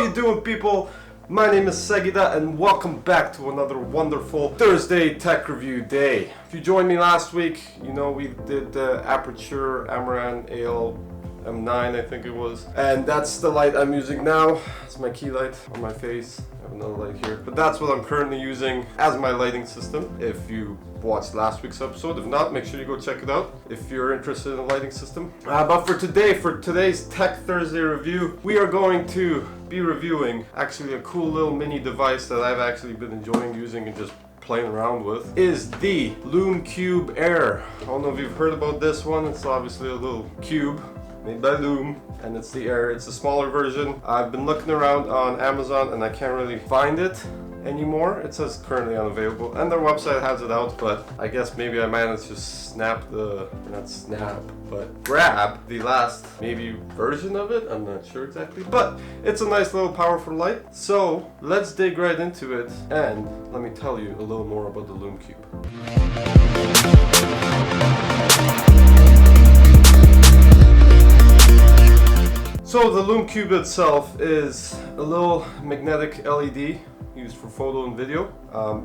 How you doing, people? My name is SegiDuh and welcome back to another wonderful Thursday tech review day. If you joined me last week, you know we did the Aperture Amaran AL M9, I think it was. And that's the light I'm using now. It's my key light on my face. I have another light here. But that's what I'm currently using as my lighting system. If you watched last week's episode, if not, make sure you go check it out if you're interested in a lighting system. But for today's Tech Thursday review, we are going to be reviewing actually a cool little mini device that I've actually been enjoying using and just playing around with, is the Lume Cube Air. I don't know if you've heard about this one. It's obviously a little cube made by Lume, and it's the Air. It's a smaller version. I've been looking around on Amazon and I can't really find it anymore. It says currently unavailable, and their website has it out, but I guess maybe I managed to grab the last maybe version of it. I'm not sure exactly, but it's a nice little powerful light. So let's dig right into it and let me tell you a little more about the Lume Cube. So the Lume Cube itself is a little magnetic LED used for photo and video.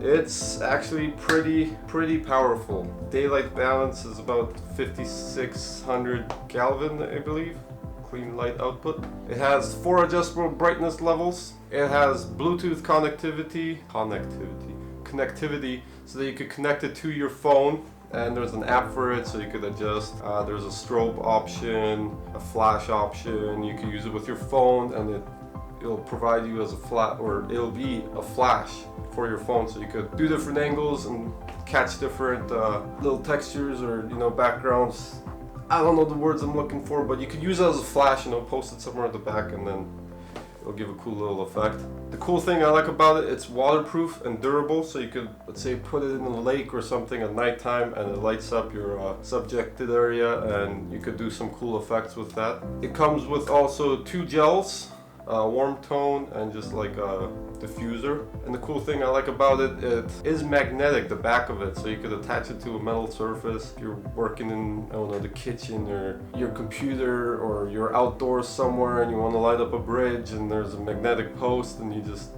It's actually pretty powerful. Daylight balance is about 5600 Kelvin, I believe. Clean light output. It has 4 adjustable brightness levels. It has Bluetooth connectivity so that you could connect it to your phone. And there's an app for it, so you could adjust. There's a strobe option, a flash option. You can use it with your phone, and it'll provide you as it'll be a flash for your phone, so you could do different angles and catch different little textures or backgrounds. I don't know the words I'm looking for, but you could use it as a flash, post it somewhere at the back, and then it'll give a cool little effect. The cool thing I like about it, it's waterproof and durable, so you could, let's say, put it in a lake or something at nighttime and it lights up your subjected area, and you could do some cool effects with that. It comes with also 2 gels, warm tone and just like a diffuser. And the cool thing I like about it, it is magnetic, the back of it, so you could attach it to a metal surface. If you're working in, I don't know, the kitchen or your computer, or you're outdoors somewhere and you want to light up a bridge and there's a magnetic post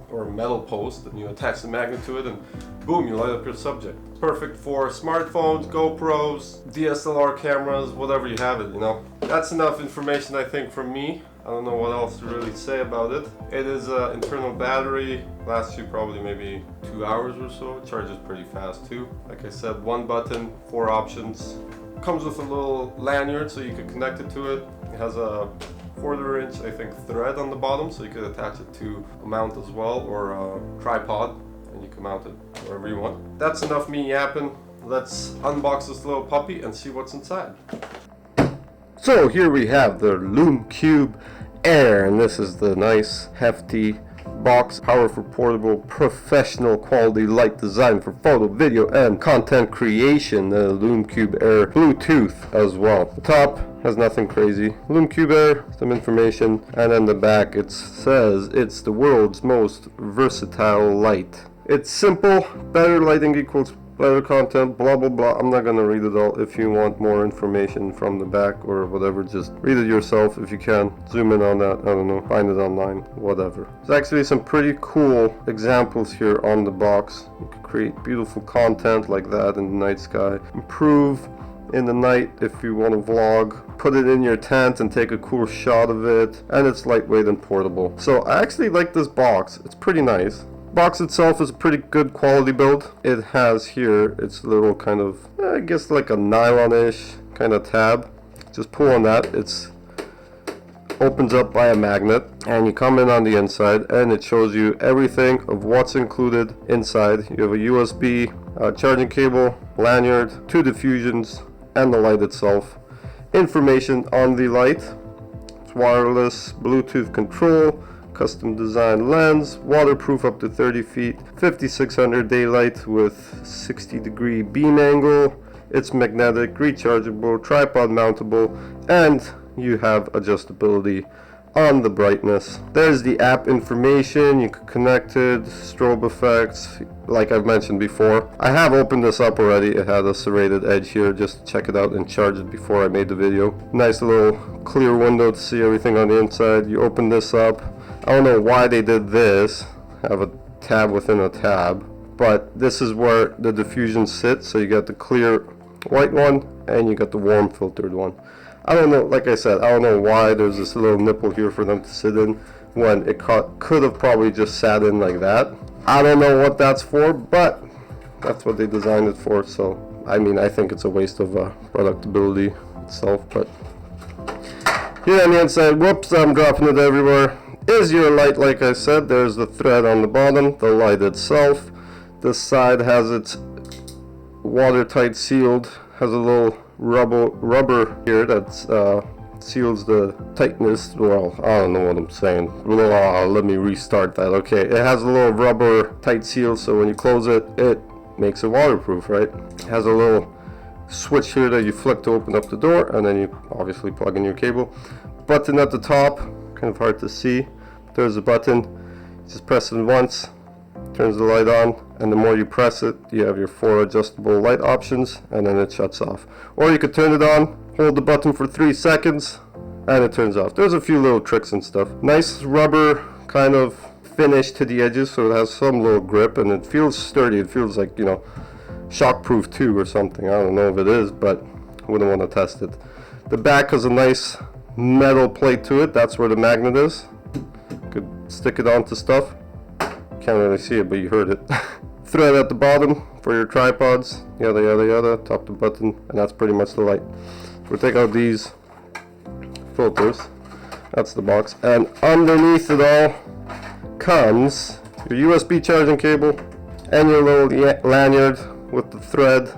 or a metal post, and you attach the magnet to it and boom, you light up your subject. Perfect for smartphones, GoPros, DSLR cameras, whatever you have it, That's enough information, I think, from me. I don't know what else to really say about it. It is an internal battery, lasts you probably maybe 2 hours or so. It charges pretty fast too. Like I said, 1 button, 4 options. Comes with a little lanyard so you could connect it to it. It has a 1/4 inch, I think, thread on the bottom, so you could attach it to a mount as well, or a tripod, and you can mount it wherever you want. That's enough me yapping. Let's unbox this little puppy and see what's inside. So here we have the Lume Cube Air, and this is the nice hefty box. Powerful, portable, professional quality light designed for photo, video, and content creation. The Lume Cube Air Bluetooth as well. The top has nothing crazy. Lume Cube Air, some information, and then the back it says it's the world's most versatile light. It's simple, better lighting equals better content, blah blah blah. I'm not gonna read it all. If you want more information from the back or whatever, just read it yourself if you can. Zoom in on that, I don't know, find it online, whatever. There's actually some pretty cool examples here on the box. You can create beautiful content like that in the night sky. Improve in the night if you want to vlog. Put it in your tent and take a cool shot of it. And it's lightweight and portable. So I actually like this box. It's pretty nice. Box itself is a pretty good quality build. It has here its little kind of, I guess like a nylon-ish kind of tab. Just pull on that. It's opens up by a magnet, and you come in on the inside and it shows you everything of what's included inside. You have a USB charging cable, lanyard, 2 diffusions, and the light itself. Information on the light. It's wireless, Bluetooth control, custom designed lens, waterproof up to 30 feet, 5600 daylight with 60-degree beam angle. It's magnetic, rechargeable, tripod mountable, and you have adjustability on the brightness. There's the app information. You can connect it, strobe effects, like I've mentioned before. I have opened this up already. It had a serrated edge here just to check it out and charge it before I made the video. Nice little clear window to see everything on the inside. You open this up, I don't know why they did this, have a tab within a tab, but this is where the diffusion sits. So you got the clear white one and you got the warm filtered one. I don't know, like I said, I don't know why there's this little nipple here for them to sit in when it could have probably just sat in like that. I don't know what that's for, but that's what they designed it for. So I mean, I think it's a waste of productability itself. But here on the inside, whoops, I'm dropping it everywhere, is your light. Like I said, there's the thread on the bottom, the light itself. This side has its watertight sealed, has a little rubber here that seals the tightness. Well, I don't know what I'm saying. Let me restart that. Okay, it has a little rubber tight seal, so when you close it, it makes it waterproof, right? It has a little switch here that you flick to open up the door, and then you obviously plug in your cable. Button at the top, kind of hard to see. There's a button. Just press it once, turns the light on, and the more you press it, you have your 4 adjustable light options, and then it shuts off. Or you could turn it on, hold the button for 3 seconds, and it turns off. There's a few little tricks and stuff. Nice rubber kind of finish to the edges, so it has some little grip, and it feels sturdy. It feels like, you know, shockproof too or something. I don't know if it is, but wouldn't want to test it. The back has a nice metal plate to it. That's where the magnet is. Could stick it onto stuff. Can't really see it, but you heard it. Thread at the bottom for your tripods, yada yada yada. Top the button, and that's pretty much the light. We'll take out these filters. That's the box, and underneath it all comes your USB charging cable and your little lanyard with the thread,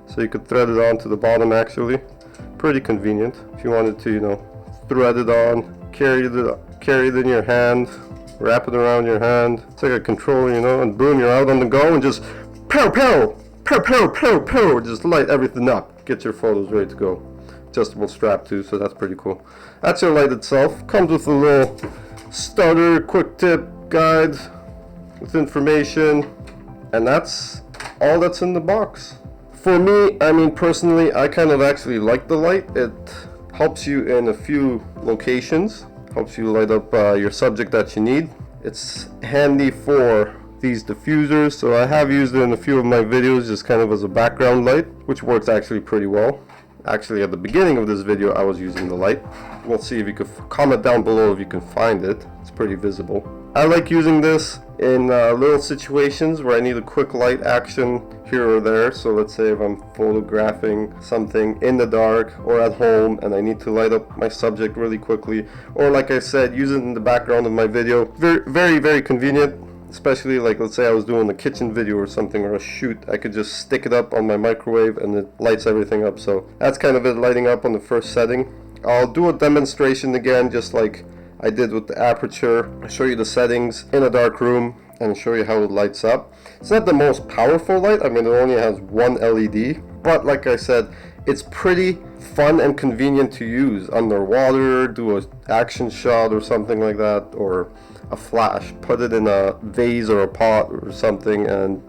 so you could thread it onto the bottom. Actually, pretty convenient if you wanted to, you know, thread it on, carry it in your hand, wrap it around your hand. It's like a controller, you know, and boom, you're out on the go and just pow pow pow pow pow pow, just light everything up, get your photos ready to go. Adjustable strap too, so that's pretty cool. That's your light itself. Comes with a little starter quick tip guide with information, and that's all that's in the box. For me, I mean, personally, I kind of actually like the light. It helps you in a few locations, helps you light up your subject that you need. It's handy for these diffusers, so I have used it in a few of my videos just kind of as a background light, which works actually pretty well. Actually, at the beginning of this video, I was using the light. We'll see if you could comment down below if you can find it. It's pretty visible. I like using this in little situations where I need a quick light action here or there. So let's say if I'm photographing something in the dark or at home and I need to light up my subject really quickly, or like I said, use it in the background of my video. Very, very convenient. Especially like, let's say I was doing a kitchen video or something, or a shoot, I could just stick it up on my microwave and it lights everything up. So that's kind of it, lighting up on the first setting. I'll do a demonstration again, just like I did with the aperture. I'll show you the settings in a dark room and show you how it lights up. It's not the most powerful light. I mean, it only has one LED, but like I said, it's pretty fun and convenient to use underwater, do an action shot or something like that, or a flash, put it in a vase or a pot or something, and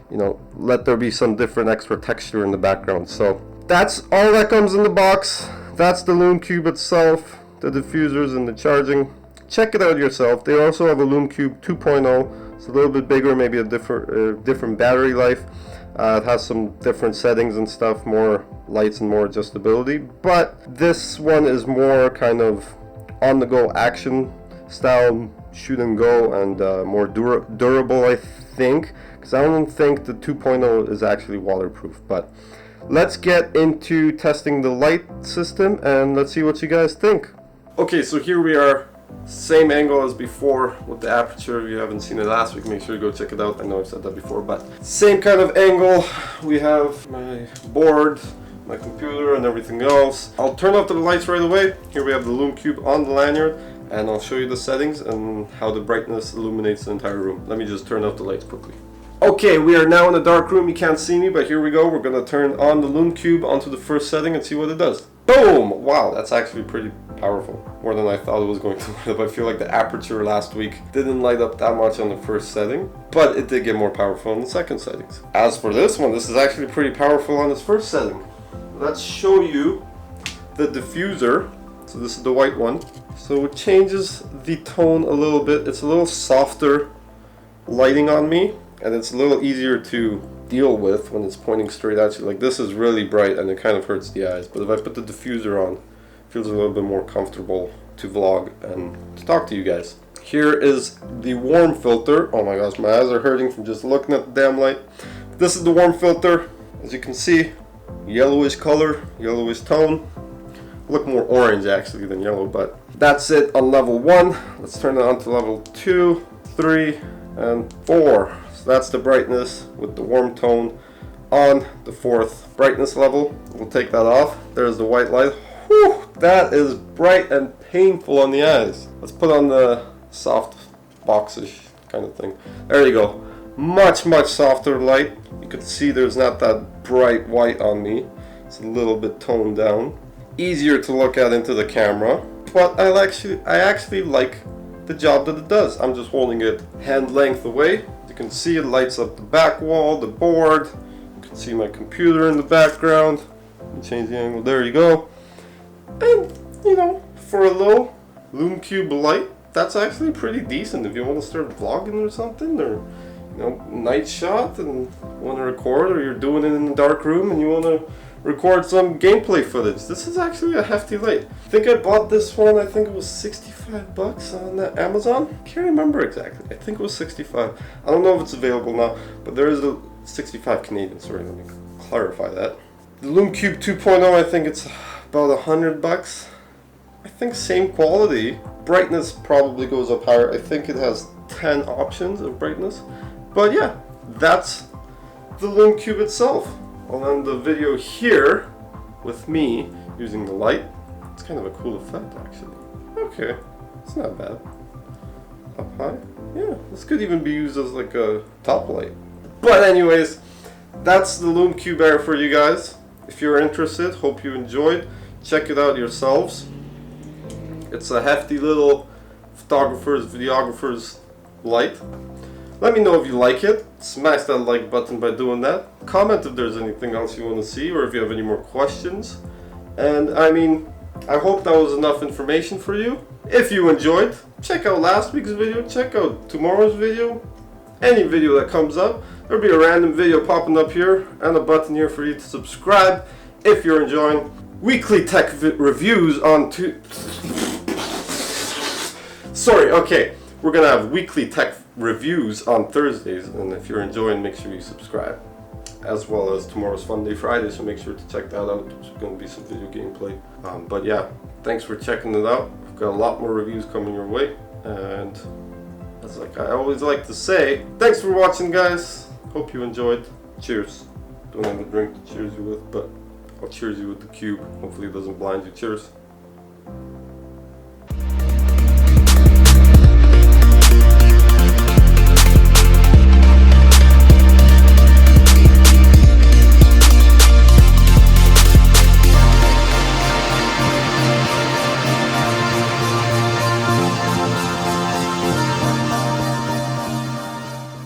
you know, let there be some different extra texture in the background. So that's all that comes in the box. That's the Lume Cube itself, the diffusers and the charging. Check it out yourself. They also have a Lume Cube 2.0. It's a little bit bigger, maybe a different battery life. It has some different settings and stuff, more lights and more adjustability, but this one is more kind of on the go action style, shoot and go, and more durable, I think, because I don't think the 2.0 is actually waterproof. But let's get into testing the light system and let's see what you guys think. Okay, so here we are, same angle as before with the aperture. If you haven't seen it last week, make sure you go check it out. I know I've said that before, but same kind of angle. We have my board, my computer, and everything else. I'll turn off the lights right away. Here we have the Lume Cube on the lanyard, and I'll show you the settings and how the brightness illuminates the entire room. Let me just turn off the lights quickly. Okay, we are now in a dark room. You can't see me, but here we go. We're gonna turn on the Lume Cube onto the first setting and see what it does. Boom! Wow, that's actually pretty powerful. More than I thought it was going to light up. I feel like the aperture last week didn't light up that much on the first setting, but it did get more powerful on the second settings. As for this one, this is actually pretty powerful on its first setting. Let's show you the diffuser. So this is the white one. So it changes the tone a little bit. It's a little softer lighting on me, and it's a little easier to deal with when it's pointing straight at you. Like this is really bright and it kind of hurts the eyes. But if I put the diffuser on, it feels a little bit more comfortable to vlog and to talk to you guys. Here is the warm filter. Oh my gosh, my eyes are hurting from just looking at the damn light. This is the warm filter. As you can see, yellowish color, yellowish tone. Look more orange actually than yellow, but that's it on level 1. Let's turn it on to level 2, 3, and 4. So that's the brightness with the warm tone on the 4th brightness level. We'll take that off. There's the white light. Whew, that is bright and painful on the eyes. Let's put on the soft boxish kind of thing. There you go. Much softer light. You can see there's not that bright white on me. It's a little bit toned down. Easier to look at into the camera, but I actually like the job that it does. I'm just holding it hand length away. You can see it lights up the back wall, the board. You can see my computer in the background. Change the angle. There you go. And you know, for a low Lume Cube light, that's actually pretty decent if you want to start vlogging or something, or you know, night shot and want to record, or you're doing it in a dark room and you want to record some gameplay footage. This is actually a hefty light. I think I bought this one, I think it was 65 bucks on Amazon. Can't remember exactly. I think it was 65. I don't know if it's available now, but there is a 65 Canadian, sorry, let me clarify that. The Lume Cube 2.0, I think it's about 100 bucks. I think same quality. Brightness probably goes up higher. I think it has 10 options of brightness. But yeah, that's the Lume Cube itself. I'll end the video here with me using the light. It's kind of a cool effect actually. Okay, it's not bad. Up high? Yeah, this could even be used as like a top light. But anyways, that's the Lume Cube Air for you guys. If you're interested, hope you enjoyed. Check it out yourselves. It's a hefty little photographer's, videographer's light. Let me know if you like it. Smash that like button by doing that. Comment if there's anything else you want to see, or if you have any more questions. And I mean, I hope that was enough information for you. If you enjoyed, check out last week's video, check out tomorrow's video, any video that comes up. There'll be a random video popping up here and a button here for you to subscribe if you're enjoying weekly tech reviews on Sorry, okay. We're gonna have weekly tech reviews on Thursdays, and if you're enjoying, make sure you subscribe. As well as tomorrow's Fun Day Friday, so make sure to check that out. There's gonna be some video gameplay. But yeah, thanks for checking it out. We've got a lot more reviews coming your way, and as like I always like to say, thanks for watching, guys. Hope you enjoyed. Cheers. Don't have a drink to cheers you with, but I'll cheers you with the cube. Hopefully it doesn't blind you. Cheers.